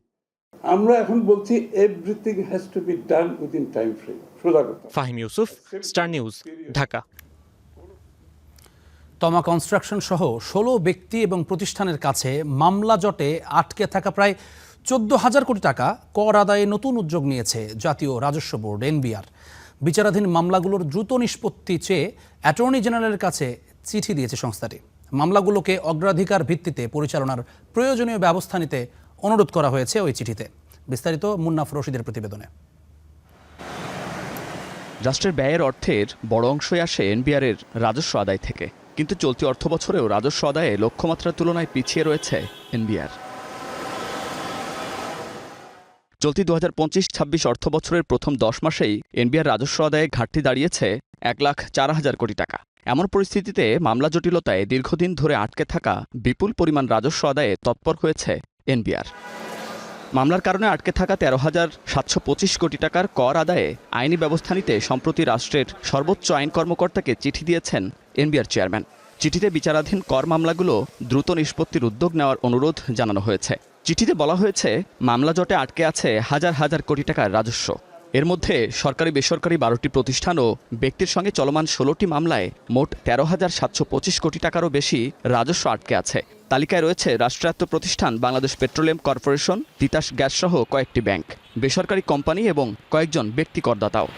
আমরা এখন বলছি everything has to be done within time frame. সোজা কথা। Fahim Yusuf, star news, Dhaka. তমা কনস্ট্রাকশন সহ 16 ব্যক্তি এবং প্রতিষ্ঠানের কাছে মামলা জটে আটকে থাকা প্রায় 14,000 কোটি টাকা কর আদায়ে নতুন উদ্যোগ নিয়েছে জাতীয় রাজস্ব বোর্ড এনবিআর। বিচারাধীন মামলাগুলোর দ্রুত নিষ্পত্তি চেয়ে অ্যাটর্নি জেনারেলের কাছে চিঠি দিয়েছে সংস্থাটি। মামলাগুলোকে অগ্রাধিকার ভিত্তিতে পরিচালনার প্রয়োজনীয় ব্যবস্থা নিতে অনুরোধ করা হয়েছে ওই চিঠিতে। বিস্তারিত মুন্নাফ রশিদের প্রতিবেদনে। রাষ্ট্রের ব্যয়ের অর্থের বড় অংশই আসে এনবিআরের রাজস্ব আদায় থেকে, কিন্তু চলতি অর্থবছরেও রাজস্ব আদায়ে লক্ষ্যমাত্রার তুলনায় পিছিয়ে রয়েছে এনবিআর। চলতি 2025-26 অর্থবছরের প্রথম 10 মাসেই এনবিআর রাজস্ব আদায়ে ঘাটতি দাঁড়িয়েছে 1,04,000 কোটি টাকা। এমন পরিস্থিতিতে মামলা জটিলতায় দীর্ঘদিন ধরে আটকে থাকা বিপুল পরিমাণ রাজস্ব আদায়ে তৎপর হয়েছে এনবিআর। মামলার কারণে আটকে থাকা 13,725 কোটি টাকার কর আদায়ে আইনি ব্যবস্থা নিতে সম্প্রতি রাষ্ট্রের সর্বোচ্চ আইন কর্মকর্তাকে চিঠি দিয়েছেন এনবিআর চেয়ারম্যান। চিঠিতে বিচারাধীন কর মামলাগুলো দ্রুত নিষ্পত্তির উদ্যোগ নেওয়ার অনুরোধ জানানো হয়েছে। চিঠিতে বলা হয়েছে, মামলা জটে আটকে আছে হাজার হাজার কোটি টাকার রাজস্ব। এর মধ্যে সরকারি বেসরকারি 12টি প্রতিষ্ঠান ও ব্যক্তির সঙ্গে চলমান 16টি মামলায় মোট 13,725 কোটি টাকারও বেশি রাজস্ব আটকে আছে। তালিকায় রয়েছে রাষ্ট্রায়ত্ত প্রতিষ্ঠান Bangladesh petroleum corporation, Titas gas সহ কয়েকটি ব্যাংক, বেসরকারি কোম্পানি এবং কয়েকজন ব্যক্তি করদাতাও।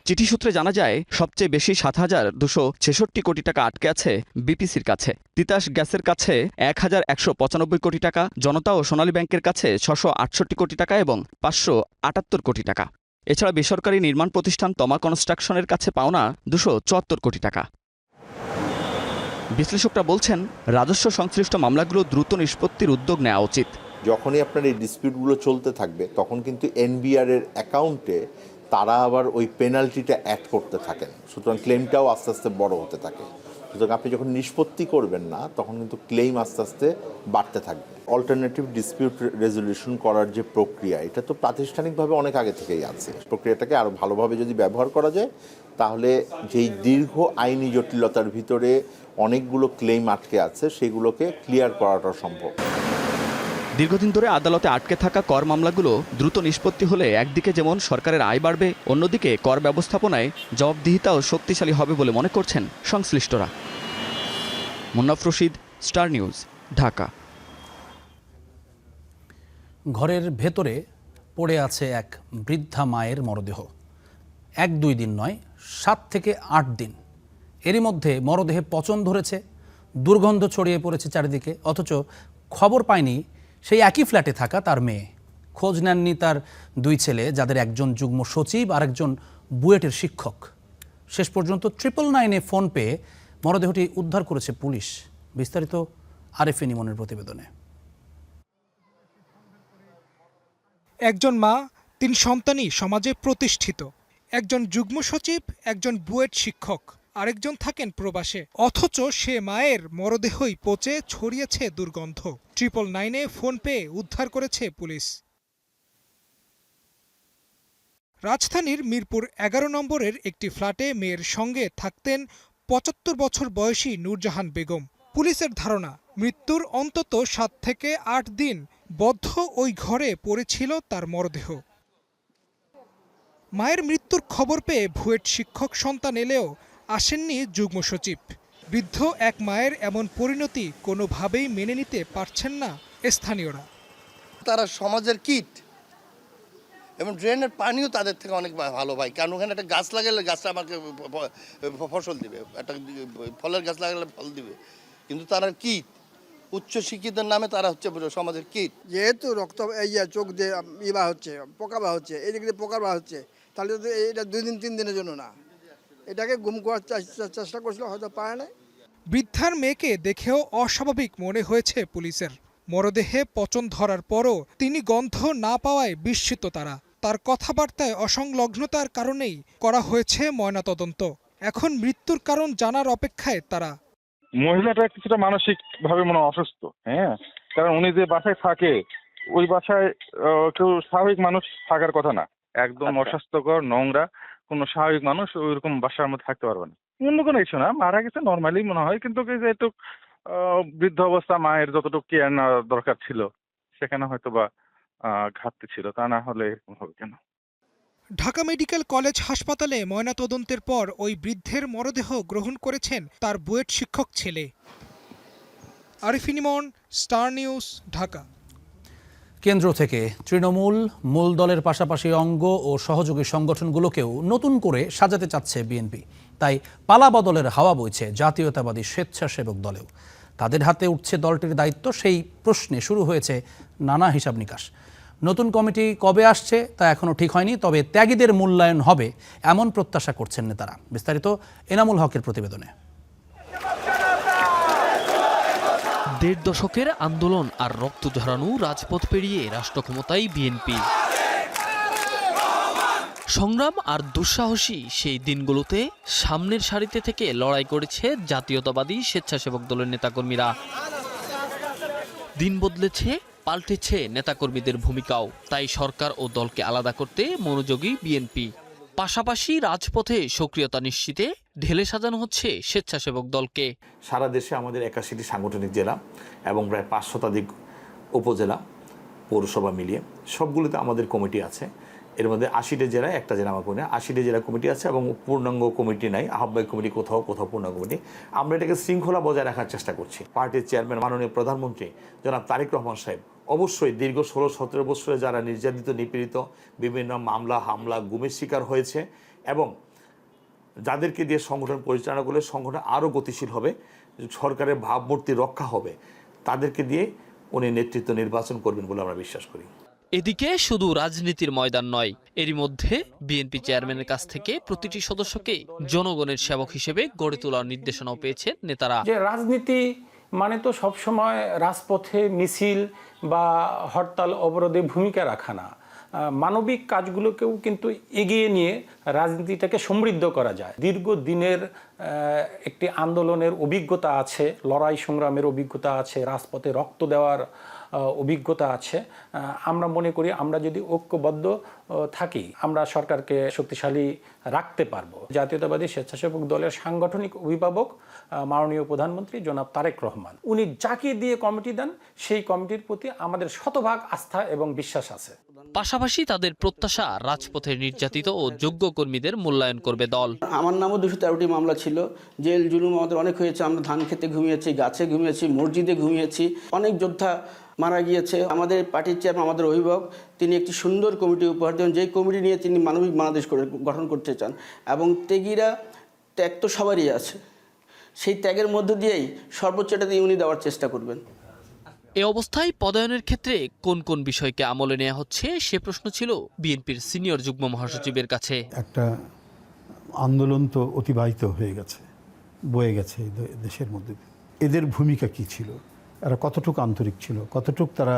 চিঠি সূত্রে জানা যায়, সবচেয়ে বেশি 7,266 কোটি টাকা আটকে আছে বিপিসির কাছে, তিতাস গ্যাসের কাছে 1,195 কোটি টাকা, জনতা ও সোনালী ব্যাংকের কাছে 668 কোটি টাকা এবং 578 কোটি টাকা। এছাড়া বেসরকারি নির্মাণ প্রতিষ্ঠান তমা কনস্ট্রাকশনের কাছে পাওনা 274 কোটি টাকা। বিশ্লেষকরা বলছেন, রাজস্ব সংশ্লিষ্ট মামলাগুলো দ্রুত নিষ্পত্তির উদ্যোগ নেওয়া উচিত। যখনই আপনার এই ডিসপিউটগুলো চলতে থাকবে তখন কিন্তু এনবিআর এর অ্যাকাউন্টে তারা আবার ওই পেনাল্টিটা অ্যাড করতে থাকেন, সুতরাং ক্লেমটাও আস্তে আস্তে বড় হতে থাকে। সুতরাং আপনি যখন নিষ্পত্তি করবেন না তখন কিন্তু ক্লেম আস্তে আস্তে বাড়তে থাকবে। অল্টারনেটিভ ডিসপিউট রেজলিউশন করার যে প্রক্রিয়া, এটা তো প্রাতিষ্ঠানিকভাবে অনেক আগে থেকেই আছে। প্রক্রিয়াটাকে আরও ভালোভাবে যদি ব্যবহার করা যায় তাহলে যেই দীর্ঘ আইনি জটিলতার ভিতরে অনেকগুলো ক্লেম আটকে আছে সেগুলোকে ক্লিয়ার করাটা সম্ভব। দীর্ঘদিন ধরে আদালতে আটকে থাকা কর মামলাগুলো দ্রুত নিষ্পত্তি হলে একদিকে যেমন সরকারের আয় বাড়বে, অন্যদিকে কর ব্যবস্থাপনায় জবাবদিহিতাও শক্তিশালী হবে বলে মনে করছেন সংশ্লিষ্টরা। Munnaf Rashid, star news, Dhaka. ঘরের ভেতরে পড়ে আছে এক বৃদ্ধা মায়ের মরদেহ। 1-2 দিন নয়, 7 থেকে 8 দিন। এরই মধ্যে মরদেহে পচন ধরেছে, দুর্গন্ধ ছড়িয়ে পড়েছে চারিদিকে, অথচ খবর পায়নি সেই একই ফ্ল্যাটে থাকা তার মেয়ে। খোঁজ নেননি তার 2 ছেলে, যাদের একজন যুগ্ম সচিব আর একজন বুয়েটের শিক্ষক। শেষ পর্যন্ত 999-এ ফোন পেয়ে মরদেহটি উদ্ধার করেছে পুলিশ। বিস্তারিত আরেফিন ইমনের প্রতিবেদনে। একজন মা, 3 সন্তানই সমাজে প্রতিষ্ঠিত। একজন যুগ্ম সচিব, একজন বুয়েট শিক্ষক, আরেকজন থাকেন প্রবাসে। অথচ সে মায়ের মরদেহই পচে ছড়িয়েছে দুর্গন্ধ। 999-এ ফোন পেয়ে উদ্ধার করেছে পুলিশ। রাজধানীর মিরপুর 11 নম্বরের একটি ফ্ল্যাটে মেয়ের সঙ্গে থাকতেন 75 বছর বয়সী নূরজাহান বেগম। পুলিশের ধারণা, মৃত্যুর অন্তত 7 থেকে 8 দিন বদ্ধ ওই ঘরে পড়েছিল তার মরদেহ। মায়ের মৃত্যুর খবর পেয়ে বুয়েট শিক্ষক সন্তান এলেও আসেননি যুগ্ম সচিব। বৃদ্ধ এক মায়ের এমন পরিণতি কোনোভাবেই মেনে নিতে পারছেন না স্থানীয়রা। তারা সমাজের কীট এবং ড্রেনের পানিও তাদের থেকে অনেক ভালো ভাই, কারণ ওখানে একটা গাছ লাগালে গাছটা আমাকে ফসল দিবে, একটা ফলের গাছ লাগালে ফল দিবে, কিন্তু তারা কীট। উচ্চ শিক্ষিতের নামে তারা হচ্ছে সমাজের কীট। যেহেতু রক্ত চোখ দিয়ে ইবা হচ্ছে, পোকা বা হচ্ছে, এই দিক দিয়ে পোকা বা হচ্ছে, তাহলে তো এটা 2 দিন 3 দিনের জন্য না, এটাকে গুম করার চেষ্টা করছিল, হয়তো পারে না। বৃদ্ধার মেয়েকে দেখেও অস্বাভাবিক মনে হয়েছে পুলিশের। মরদেহে পচন ধরার পরও তিনি গন্ধ না পাওয়ায় বিস্মিত তারা। তার কথাবার্তায় অসংলগ্নতার কারণেই করা হয়েছে ময়নাতদন্ত। এখন মৃত্যুর কারণ জানার অপেক্ষায় তারা। মহিলাটা কিছুটা মানসিক ভাবে মনে অসুস্থ, হ্যাঁ, কারণ উনি যে বাসায় থাকে ওই বাসায় কেউ স্বাভাবিক মানুষ থাকার কথা না, একদম অস্বাস্থ্যকর নোংরা, কোনো স্বাভাবিক মানুষ ওইরকম বাসার মধ্যে থাকতে পারবে না। অন্য কোনো কিছু না, মারা গেছে নর্মালি মনে হয়, কিন্তু যেহেতু বৃদ্ধ অবস্থা, মায়ের যতটুকু কেয়ার নেওয়ার দরকার ছিল সেখানে হয়তো বা ঘাটতি ছিল, তা না হলে এরকম হবে কেন। ঢাকা মেডিকেল কলেজ হাসপাতালে ময়নাতদন্তের পর ওই বৃদ্ধের মরদেহ গ্রহণ করেছেন তার বুয়েট শিক্ষক ছেলে। আরিফিন ইমন, স্টার নিউজ, ঢাকা। কেন্দ্র থেকে তৃণমূল, মূল দলের পাশাপাশি অঙ্গ ও সহযোগী সংগঠনগুলোকেও নতুন করে সাজাতে চাচ্ছে বিএনপি। তাই পালা বদলের হাওয়া বইছে জাতীয়তাবাদী স্বেচ্ছাসেবক দলেও। তাদের হাতে উঠছে দলটির দায়িত্ব, সেই প্রশ্নে শুরু হয়েছে নানা হিসাব নিকাশ। নতুন কমিটি কবে আসছে তা এখনও ঠিক হয়নি, তবে ত্যাগীদের মূল্যায়ন হবে এমন প্রত্যাশা করছেন নেতারা। বিস্তারিত এনামুল হকের প্রতিবেদনে। 1.5 দশকের আন্দোলন আর রক্ত ঝরানো রাজপথ পেরিয়ে রাষ্ট্র ক্ষমতায় বিএনপি। সংগ্রাম আর দুঃসাহসী সেই দিনগুলোতে সামনের সারিতে থেকে লড়াই করেছে জাতীয়তাবাদী স্বেচ্ছাসেবক দলের নেতাকর্মীরা। দিন বদলেছে, পাল্টেছে নেতাকর্মীদের ভূমিকাও। তাই সরকার ও দলকে আলাদা করতে মনোযোগী বিএনপি। পাশাপাশি রাজপথে সক্রিয়তা নিশ্চিতে ঢেলে সাজানো হচ্ছে স্বেচ্ছাসেবক দলকে। সারা দেশে আমাদের 81টি সাংগঠনিক জেলা এবং প্রায় 5 শতাধিক উপজেলা, পৌরসভা মিলিয়ে সবগুলোতে আমাদের কমিটি আছে। এর মধ্যে 80টি জেলায় একটা জেলা আমার 80টি জেলা কমিটি আছে এবং পূর্ণাঙ্গ কমিটি নাই, আহ্বায়ক কমিটি কোথাও কোথাও পূর্ণাঙ্গ কমিটি। আমরা এটাকে শৃঙ্খলা বজায় রাখার চেষ্টা করছি। পার্টির চেয়ারম্যান মাননীয় প্রধানমন্ত্রী জনাব তারেক রহমান সাহেব অবশ্যই দীর্ঘ 16-17 বছরে যারা নির্যাতিত, নিপীড়িত, বিভিন্ন মামলা, হামলা, গুমের শিকার হয়েছে এবং যাদেরকে দিয়ে সংগঠন পরিচালনা করলে সংগঠন আরও গতিশীল হবে, সরকারের ভাবমূর্তি রক্ষা হবে, তাদেরকে দিয়ে উনি নেতৃত্ব নির্বাচন করবেন বলে আমরা বিশ্বাস করি। এদিকে শুধু রাজনীতির ময়দান নয়, এরই মধ্যে বিএনপি চেয়ারম্যানের কাছ থেকে প্রতিটি সদস্যকে জনগণের সেবক হিসেবে গড়ে তোলার নির্দেশনাও পেয়েছেন নেতারা। যে রাজনীতি মানে তো সবসময় রাজপথে মিছিল বা হরতাল অবরোধে ভূমিকা রাখা না, মানবিক কাজগুলোকেও কিন্তু এগিয়ে নিয়ে রাজনীতিটাকে সমৃদ্ধ করা যায়। দীর্ঘদিনের একটি আন্দোলনের অভিজ্ঞতা আছে, লড়াই সংগ্রামের অভিজ্ঞতা আছে, রাজপথে রক্ত দেওয়ার অভিজ্ঞতা আছে। আমরা মনে করি আমরা যদি ঐক্যবদ্ধ থাকি আমরা সরকারকে শক্তিশালী রাখতে পারবো। জাতীয়তাবাদী স্বেচ্ছাসেবক দলের সাংগঠনিক অভিভাবক মাননীয় প্রধানমন্ত্রী জনাব তারেক রহমান, উনি যাকে দিয়ে কমিটি দেন সেই কমিটির প্রতি আমাদের শতভাগ আস্থা এবং বিশ্বাস আছে। পাশাপাশি তাদের প্রত্যাশা রাজপথের নির্যাতিত ও যোগ্য কর্মীদের মূল্যায়ন করবে দল। আমার নামও 213টি মামলা ছিল, জেল জুলুম আমাদের অনেক হয়েছে। আমরা ধান খেতে ঘুমিয়েছি, গাছে ঘুমিয়েছি, মসজিদে ঘুমিয়েছি, অনেক যোদ্ধা মারা গিয়েছে। আমাদের পার্টির চেয়ারম্যান, আমাদের অভিভাবক, তিনি একটি সুন্দর কমিটি উপহার দেন, যেই কমিটি নিয়ে তিনি মানবিক বাংলাদেশ গঠন করতে চান। এবং ত্যাগীরা, ত্যাগ তো সবারই আছে, সেই ত্যাগের মধ্য দিয়েই সর্বোচ্চটা দিয়ে উনি দেওয়ার চেষ্টা করবেন। এ অবস্থায় পদায়নের ক্ষেত্রে কোন কোন বিষয়কে আমলে নেওয়া হচ্ছে সে প্রশ্ন ছিল বিএনপির সিনিয়র যুগ্ম মহাসচিবের কাছে। একটা আন্দোলন তো অতিবাহিত হয়ে গেছে, বয়ে গেছে দেশের মধ্যে। এদের ভূমিকা কি ছিল, এরা কতটুকু আন্তরিক ছিল, কতটুকু তারা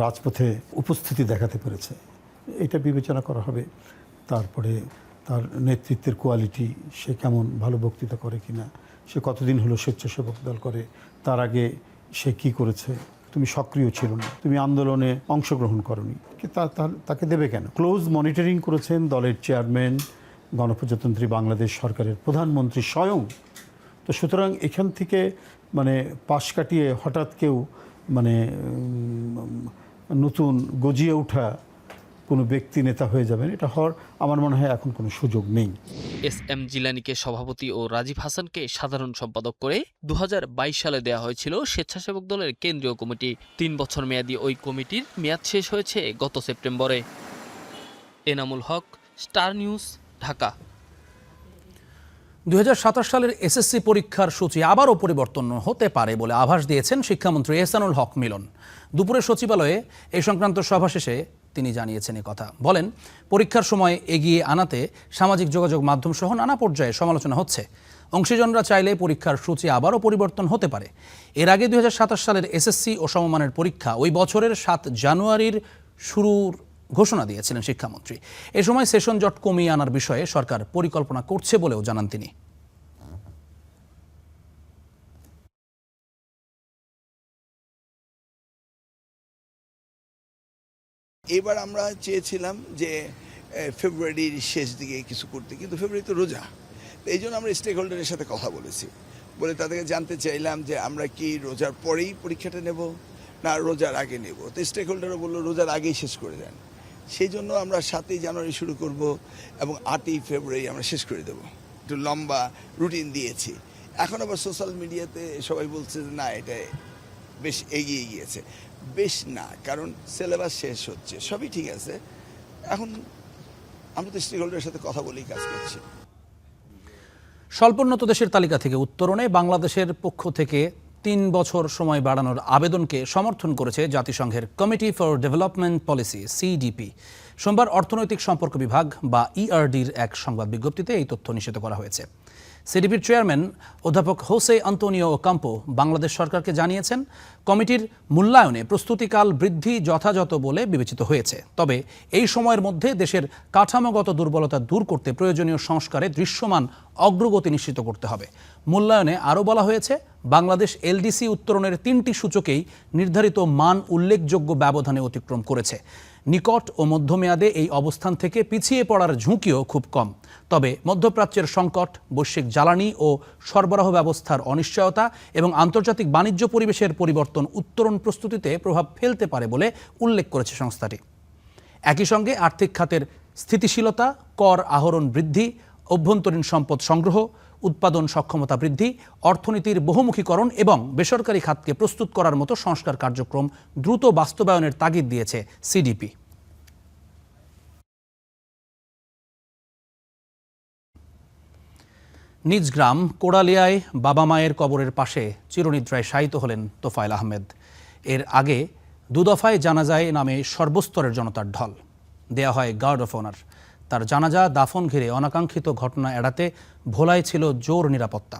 রাজপথে উপস্থিতি দেখাতে পেরেছে, এটা বিবেচনা করা হবে। তারপরে তার নেতৃত্বের কোয়ালিটি, সে কেমন ভালো বক্তৃতা করে কিনা, সে কতদিন হলো স্বেচ্ছাসেবক দল করে, তার আগে সে কি করেছে, তুমি সক্রিয় ছিল না, তুমি আন্দোলনে অংশগ্রহণ করনি, তাকে দেবে কেন? ক্লোজ মনিটরিং করেছেন দলের চেয়ারম্যান, গণপ্রজাতন্ত্রী বাংলাদেশ সরকারের প্রধানমন্ত্রী স্বয়ং। তো সুতরাং এখান থেকে মানে পাশ কাটিয়ে হঠাৎ কেউ মানে নতুন গজিয়ে ওঠা কোনো ব্যক্তি নেতা হয়ে যাবেন, এটা হওয়ার আমার মনে হয় এখন কোনো সুযোগ নেই। এস.এম. জিলানীকে সভাপতি ও রাজীব হাসানকে সাধারণ সম্পাদক করে 2022 সালে দেওয়া হয়েছিল স্বেচ্ছাসেবক দলের কেন্দ্রীয় কমিটি। 3 বছর মেয়াদী ওই কমিটির মেয়াদ শেষ হয়েছে গত সেপ্টেম্বরে। Enamul Haque, star news, Dhaka. 2027 সালের এসএসসি পরীক্ষার সূচি আবারও পরিবর্তন হতে পারে বলে আভাস দিয়েছেন শিক্ষামন্ত্রী এহসানুল হক মিলন। দুপুরে সচিবালয়ে এই সংক্রান্ত সভা শেষে তিনি জানিয়েছেন কথা। বলেন, পরীক্ষার সময় এগিয়ে আনাতে সামাজিক যোগাযোগ মাধ্যম সহ নানা পর্যায়ে সমালোচনা হচ্ছে। অংশীজনরা চাইলে পরীক্ষার সূচি আবারও পরিবর্তন হতে পারে। এর আগে 2027 সালের এসএসসি ও সমমানের পরীক্ষা ওই বছরের 7 জানুয়ারির শুরুর ঘোষণা দিয়েছিলেন শিক্ষামন্ত্রী। এ সময় সেশন জট কমিয়ে আনার বিষয়ে সরকার পরিকল্পনা করছে বলেও জানান তিনি। এবার আমরা চেয়েছিলাম যে ফেব্রুয়ারির শেষ দিকে কিছু করতে, কিন্তু ফেব্রুয়ারি তো রোজা, এই জন্য আমরা স্টেক হোল্ডারের সাথে কথা বলেছি, বলে তাদেরকে জানতে চাইলাম যে আমরা কি রোজার পরেই পরীক্ষাটা নেব না রোজার আগে নেব। তো স্টেক হোল্ডারও বললো রোজার আগেই শেষ করে দেন। সেই জন্য আমরা 7ই জানুয়ারি শুরু করব এবং 8ই ফেব্রুয়ারি আমরা শেষ করে দেব। একটু লম্বা রুটিন দিয়েছি। এখন আবার সোশ্যাল মিডিয়াতে সবাই বলছে যে না, এটা বেশ এগিয়ে গিয়েছে। বেশ না, কারণ সিলেবাস শেষ হচ্ছে, সবই ঠিক আছে। এখন আমরা তো স্টেক হোল্ডারের সাথে কথা বলেই কাজ করছি। স্বল্পোন্নত দেশের তালিকা থেকে উত্তরণে বাংলাদেশের পক্ষ থেকে 3 বছর সময় বাড়ানোর আবেদনকে সমর্থন করেছে জাতিসংঘের committee for development policy CDP. সোমবার অর্থনৈতিক সম্পর্ক বিভাগ বা ইআরডির এক সংবাদ বিজ্ঞপ্তিতে এই তথ্য নিশ্চিত করা হয়েছে। সিডিপির চেয়ারম্যান অধ্যাপক হোসে আন্তোনিও ওকাম্পো বাংলাদেশ সরকারকে জানিয়েছেন, কমিটির মূল্যায়নে প্রস্তুতিকাল বৃদ্ধি যথাযথ বলে বিবেচিত হয়েছে। তবে এই সময়ের মধ্যে দেশের কাঠামোগত দুর্বলতা দূর করতে প্রয়োজনীয় সংস্কারে দৃশ্যমান অগ্রগতি নিশ্চিত করতে হবে। মূল্যায়নে আরও বলা হয়েছে, বাংলাদেশ এলডিসি উত্তরণের 3টি সূচকেই নির্ধারিত মান উল্লেখযোগ্য ব্যবধানে অতিক্রম করেছে। নিকট ও মধ্যমেয়াদে এই অবস্থান থেকে পিছিয়ে পড়ার ঝুঁকিও খুব কম। তবে মধ্যপ্রাচ্যের সংকট, বৈশ্বিক জ্বালানি ও সরবরাহ ব্যবস্থার অনিশ্চয়তা এবং আন্তর্জাতিক বাণিজ্য পরিবেশের পরিবর্তন উত্তরণ প্রস্তুতিতে প্রভাব ফেলতে পারে বলে উল্লেখ করেছে সংস্থাটি। একই সঙ্গে আর্থিক খাতের স্থিতিশীলতা, কর আহরণ বৃদ্ধি, অভ্যন্তরীণ সম্পদ সংগ্রহ, উৎপাদন সক্ষমতা বৃদ্ধি, অর্থনীতির বহুমুখীকরণ এবং বেসরকারি খাতকে প্রস্তুত করার মতো সংস্কার কার্যক্রম দ্রুত বাস্তবায়নের তাগিদ দিয়েছে সিডিপি। নিজ গ্রাম কোড়ালিয়ায় বাবা মায়ের কবরের পাশে চিরনিদ্রায় শায়িত হলেন তোফায়েল আহমেদ। এর আগে 2 দফায় জানাজায় নামে সর্বস্তরের জনতার ঢল। দেয়া হয় গার্ড অফ অনার। তার জানাজা দাফন ঘিরে অনাকাঙ্ক্ষিত ঘটনা এড়াতে ভোলায় ছিল জোর নিরাপত্তা।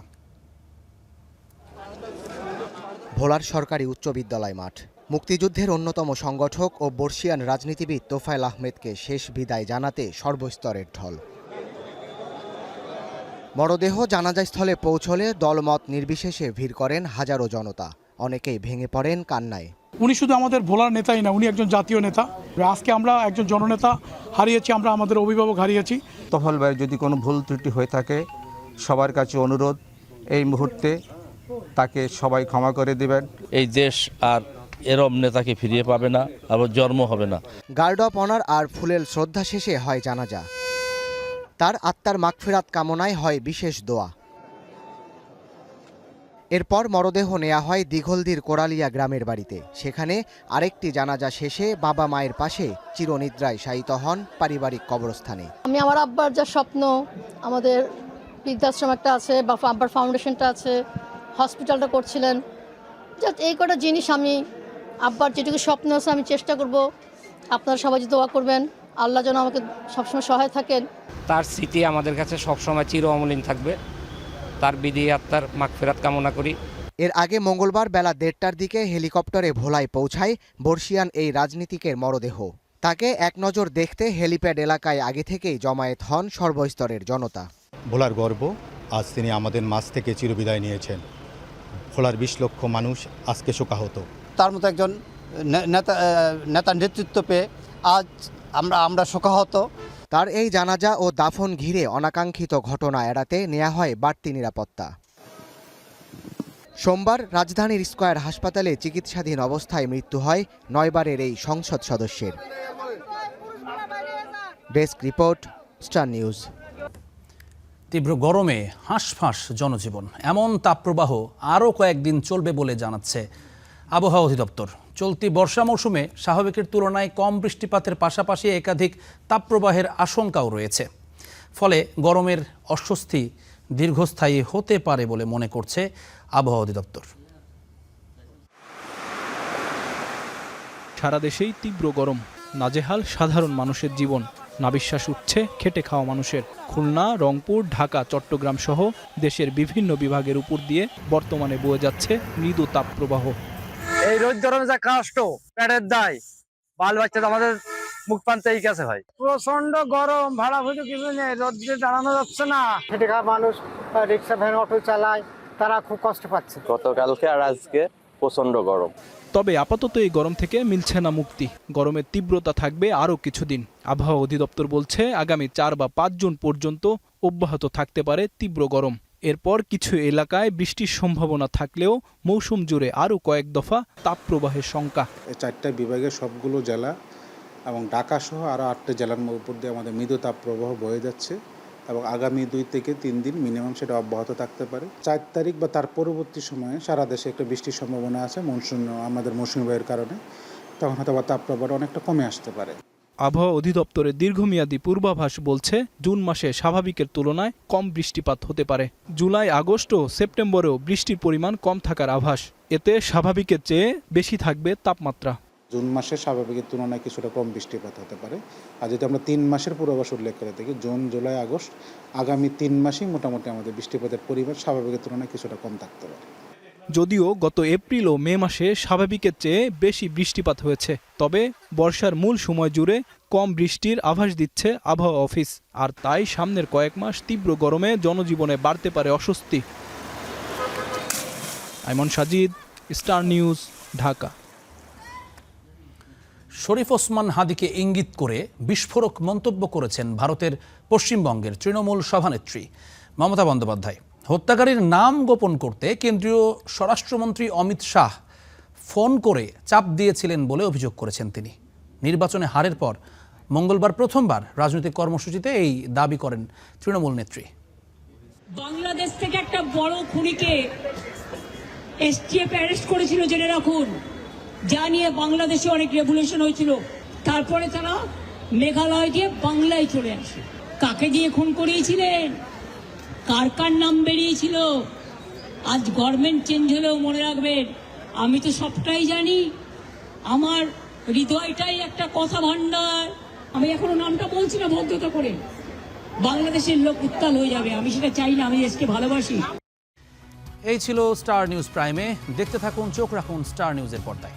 ভোলার সরকারি উচ্চ বিদ্যালয় মাঠ। মুক্তিযুদ্ধের অন্যতম সংগঠক ও বর্ষিয়ান রাজনীতিবিদ তোফায়েল আহমেদকে শেষ বিদায় জানাতে সর্বস্তরের ঢল। মরদেহ জানাজাস্থলে পৌঁছলে দলমত নির্বিশেষে ভিড় করেন হাজারো জনতা। অনেকেই ভেঙে পড়েন কান্নায়। উনি শুধু আমাদের ভোলার নেতাই না, উনি একজন জাতীয় নেতা। আজকে আমরা একজন জননেতা হারিয়েছি, আমরা আমাদের অভিভাবক হারিয়েছি। তোফায়েল ভাই যদি কোনো ভুল ত্রুটি হয়ে থাকে, সবার কাছে অনুরোধ এই মুহূর্তে তাকে সবাই ক্ষমা করে দিবেন। এই দেশ আর এরম নেতাকে ফিরিয়ে পাবে না, আবার জন্ম হবে না। গার্ড অফ অনার আর ফুলেল শ্রদ্ধা শেষে হয় জানাজা। তার আত্মার মাগফিরাত কামনায় হয় বিশেষ দোয়া। এরপর মরদেহ নেওয়া হয় দিঘলদির কোড়ালিয়া গ্রামের বাড়িতে। সেখানে আরেকটি জানাজা শেষে বাবা মায়ের পাশে চিরনিদ্রায় শায়িত হন পারিবারিক কবরস্থানে। আমি আমার আব্বার যা স্বপ্ন, আমাদের বৃদ্ধাশ্রম একটা আছে বা আব্বার ফাউন্ডেশনটা আছে, হসপিটালটা করছিলেন, জাস্ট এই কটা জিনিস আমি আব্বার যেটুকু স্বপ্ন আছে আমি চেষ্টা করব। আপনারা সবাই দোয়া করবেন, আল্লাহ যেন আমাকে সবসময় সহায় থাকেন। তার স্মৃতি আমাদের কাছে সবসময় চির অমলিন থাকবে। তার বিদায়ী আত্মার মাগফিরাত কামনা করি। এর আগে মঙ্গলবার বেলা 1:30টার দিকে হেলিকপ্টারে ভোলায় পৌঁছায় বর্ষিয়ান এই রাজনীতিকের মরদেহ। তাকে এক নজর দেখতে হেলিপ্যাড এলাকায় আগে থেকেই জমায়েত হন সর্বস্তরের জনতা। ভোলার গর্ব, আজ তিনি আমাদের মাঝ থেকে চিরবিদায় নিয়েছেন। ভোলার 20 লক্ষ মানুষ আজকে শোকাহত। তার মতো একজন নেতার নেতৃত্ব পেয়ে আজ আমরা শোকাহত। তার এই জানাজা ও দাফন ঘিরে অনাকাঙ্ক্ষিত ঘটনা এড়াতে নেওয়া হয় বাড়তি নিরাপত্তা। সোমবার রাজধানীর স্কয়ার হাসপাতালে চিকিৎসাধীন অবস্থায় মৃত্যু হয় 9 বারের এই সংসদ সদস্যের। Desk report, star news. তীব্র গরমে হাঁসফাঁস জনজীবন, এমন তাপপ্রবাহ আরও কয়েকদিন চলবে বলে জানাচ্ছে আবহাওয়া অধিদপ্তর। চলতি বর্ষা মৌসুমে স্বাভাবিকের তুলনায় কম বৃষ্টিপাতের পাশাপাশি একাধিক তাপপ্রবাহের আশঙ্কাও রয়েছে। ফলে গরমের অস্বস্তি দীর্ঘস্থায়ী হতে পারে বলে মনে করছে আবহাওয়া অধিদপ্তর। সারা দেশেই তীব্র গরম, নাজেহাল সাধারণ মানুষের জীবন, নাবিশ্বাস উঠছে খেটে খাওয়া মানুষের। খুলনা, রংপুর, ঢাকা, চট্টগ্রাম সহ দেশের বিভিন্ন বিভাগের উপর দিয়ে বর্তমানে বয়ে যাচ্ছে মৃদু তাপপ্রবাহ। এই রোদ গরমে যা কষ্ট, পেটের দায়, বাল বাচ্চা আমাদের মুখ পান্তাই গেছে ভাই। প্রচন্ড গরম, ভাড়া ভুজু কিছু নেই, রোদ দিয়ে দাঁড়ানো যাচ্ছে না। খেটে খাওয়া মানুষ রিক্সা ভ্যান অটো চালায়, তারা খুব কষ্ট পাচ্ছে। গতকালকে আর আজকে প্রচন্ড গরম। তবে আপাতত এই গরম থেকে মিলছে না মুক্তি। গরমের তীব্রতা থাকবে আরও কিছুদিন। আবহাওয়া অধিদপ্তর বলছে আগামী 4 বা 5 জুন পর্যন্ত অব্যাহত থাকতে পারে তীব্র গরম। এরপর কিছু এলাকায় বৃষ্টির সম্ভাবনা থাকলেও মৌসুম জুড়ে আরও কয়েক দফা তাপপ্রবাহের শঙ্কা। এই 4টা বিভাগের সবগুলো জেলা এবং ঢাকা সহ আরও 8টা জেলার উপর দিয়ে আমাদের মৃদু তাপপ্রবাহ বয়ে যাচ্ছে এবং আগামী 2 থেকে 3 দিন মিনিমাম সেটা অব্যাহত থাকতে পারে। 4 তারিখ বা তার পরবর্তী সময়ে সারা দেশে একটা বৃষ্টির সম্ভাবনা আছে আমাদের মৌসুমী বায়ুর কারণে, তখন হয়তো তাপপ্রবাহ অনেকটা কমে আসতে পারে। আবহাওয়া অধিদপ্তরের দীর্ঘমেয়াদী পূর্বাভাস বলছে জুন মাসে স্বাভাবিকের তুলনায় কম বৃষ্টিপাত হতে পারে। জুলাই, আগস্ট ও সেপ্টেম্বরেও বৃষ্টির পরিমাণ কম থাকার আভাস। এতে স্বাভাবিকের চেয়ে বেশি থাকবে তাপমাত্রা। জুন মাসে স্বাভাবিকের তুলনায় কিছুটা কম বৃষ্টিপাত হতে পারে। আর যদি আমরা 3 মাসের পূর্বাভাস উল্লেখ করে থাকি, জুন, জুলাই, আগস্ট, আগামী 3 মাসেই মোটামুটি আমাদের বৃষ্টিপাতের পরিমাণ স্বাভাবিকের তুলনায় কিছুটা কম থাকতে পারে। যদিও গত এপ্রিল ও মে মাসে স্বাভাবিকের চেয়ে বেশি বৃষ্টিপাত হয়েছে, তবে বর্ষার মূল সময় জুড়ে কম বৃষ্টির আভাস দিচ্ছে আবহাওয়া অফিস। আর তাই সামনের কয়েক মাস তীব্র গরমে জনজীবনে বাড়তে পারে অস্বস্তি। আইমন সাজিদ, স্টার নিউজ, ঢাকা। শরীফ ওসমান হাদিকে ইঙ্গিত করে বিস্ফোরক মন্তব্য করেছেন ভারতের পশ্চিমবঙ্গের তৃণমূল সভানেত্রী মমতা বন্দ্যোপাধ্যায়। হত্যাকারীর নাম গোপন করতে কেন্দ্রীয় স্বরাষ্ট্রমন্ত্রী অমিত শাহ ফোন করে চাপ দিয়েছিলেন বলে অভিযোগ করেছেন তিনি। নির্বাচনে হারের পর মঙ্গলবার প্রথমবার রাজনৈতিক কর্মসূচিতে এই দাবি করেন তৃণমূল নেত্রী। বাংলাদেশ থেকে একটা বড় খুনিকে এসটিএফ অ্যারেস্ট করেছিল, জেনে রাখুন, যা নিয়ে বাংলাদেশে অনেক রেভলিউশন হয়েছিল। তারপরে তারা মেঘালয় দিয়ে বাংলায় চলে আসে। কাকে দিয়ে খুন করিয়েছিলেন, কার কার নাম বেরিয়েছিল? আজ গভর্নমেন্ট চেঞ্জ হলেও মনে রাখবেন, আমি তো সবটাই জানি। আমার হৃদয়টাই একটা কথা ভান্ডার। আমি এখনো নামটা বলছি না ভদ্রতা করে, বাংলাদেশের লোক উত্তাল হয়ে যাবে। আমি সেটা চাই না, আমি দেশকে ভালোবাসি। এই ছিল স্টার নিউজ প্রাইমে। দেখতে থাকুন, চোখ রাখুন স্টার নিউজের পর্দায়।